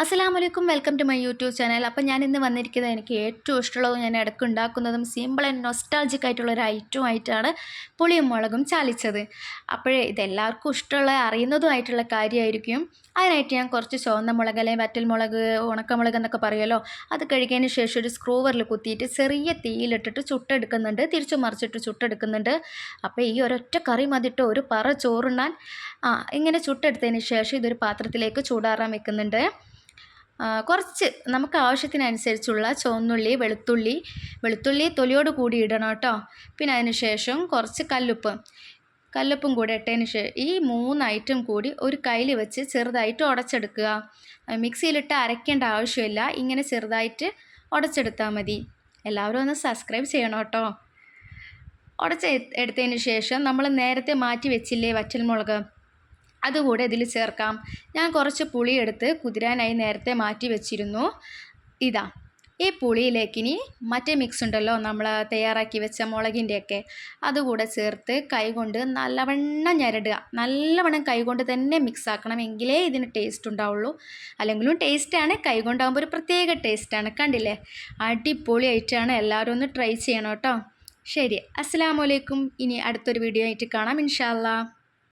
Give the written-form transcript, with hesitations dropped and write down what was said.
അസ്സലാമലൈക്കും welcome to my YouTube channel. അപ്പോൾ ഞാൻ ഇന്ന് വന്നിരിക്കുന്നത് എനിക്ക് ഏറ്റവും ഇഷ്ടമുള്ളതും ഞാൻ ഇടയ്ക്ക് ഉണ്ടാക്കുന്നതും സിമ്പിൾ ആൻഡ് നൊസ്റ്റാൾജിക് ആയിട്ടുള്ള ഒരു ഐറ്റമായിട്ടാണ് പുളിയും മുളകും ചാലിച്ചത്. അപ്പോഴേ ഇതെല്ലാവർക്കും ഇഷ്ടമുള്ള അറിയുന്നതുമായിട്ടുള്ള കാര്യമായിരിക്കും. അതിനായിട്ട് ഞാൻ കുറച്ച് ചുവന്ന മുളക് അല്ലെങ്കിൽ വറ്റൽമുളക്, ഉണക്കമുളക് എന്നൊക്കെ പറയുമല്ലോ, അത് കഴിക്കുന്നതിന് ശേഷം ഒരു സ്ക്രൂവറിൽ കുത്തിയിട്ട് ചെറിയ തീയിലിട്ടിട്ട് ചുട്ടെടുക്കുന്നുണ്ട്, തിരിച്ചു മറിച്ചിട്ട് ചുട്ടെടുക്കുന്നുണ്ട്. അപ്പോൾ ഈ ഒരൊറ്റ കറി മതിട്ടോ ഒരു പറ ചോറുണ്ണാൻ. ഇങ്ങനെ ചുട്ടെടുത്തതിന് ശേഷം ഇതൊരു പാത്രത്തിലേക്ക് ചൂടാറാൻ വെക്കുന്നുണ്ട്. കുറച്ച് നമുക്ക് ആവശ്യത്തിനനുസരിച്ചുള്ള ചുവന്നുള്ളി, വെളുത്തുള്ളി തൊലിയോട് കൂടി ഇടണം കേട്ടോ. പിന്നെ അതിന് ശേഷം കുറച്ച് കല്ലുപ്പും കൂടി ഇട്ടതിന് ശേഷം ഈ 3 ഐറ്റം കൂടി ഒരു കയ്യിൽ വെച്ച് ചെറുതായിട്ട് ഉടച്ചെടുക്കുക. മിക്സിയിലിട്ട് അരയ്ക്കേണ്ട ആവശ്യമില്ല, ഇങ്ങനെ ചെറുതായിട്ട് ഉടച്ചെടുത്താൽ മതി. എല്ലാവരും ഒന്ന് സബ്സ്ക്രൈബ് ചെയ്യണം കേട്ടോ. എടുത്തതിന് ശേഷം നമ്മൾ നേരത്തെ മാറ്റി വെച്ചില്ലേ വറ്റൽമുളക്, അതുകൂടെ ഇതിൽ ചേർക്കാം. ഞാൻ കുറച്ച് പുളിയെടുത്ത് കുതിരാനായി നേരത്തെ മാറ്റി വെച്ചിരുന്നു. ഈ പുളിയിലേക്കിനി മറ്റേ മിക്സ് ഉണ്ടല്ലോ, നമ്മൾ തയ്യാറാക്കി വെച്ച മുളകിൻ്റെയൊക്കെ, അതുകൂടെ ചേർത്ത് കൈകൊണ്ട് നല്ലവണ്ണം ഞെരടുക. നല്ലവണ്ണം കൈകൊണ്ട് തന്നെ മിക്സ് ആക്കണം, എങ്കിലേ ഇതിന് ടേസ്റ്റ് ഉണ്ടാവുള്ളൂ. അല്ലെങ്കിലും ടേസ്റ്റാണ്, കൈകൊണ്ടാകുമ്പോൾ ഒരു പ്രത്യേക ടേസ്റ്റാണ്. കണ്ടില്ലേ, അടിപൊളിയായിട്ടാണ്. എല്ലാവരും ഒന്ന് ട്രൈ ചെയ്യണം കേട്ടോ. ശരി, അസ്സലാമു അലൈക്കും. ഇനി അടുത്തൊരു വീഡിയോ ആയിട്ട് കാണാം ഇൻഷാ അല്ലാ.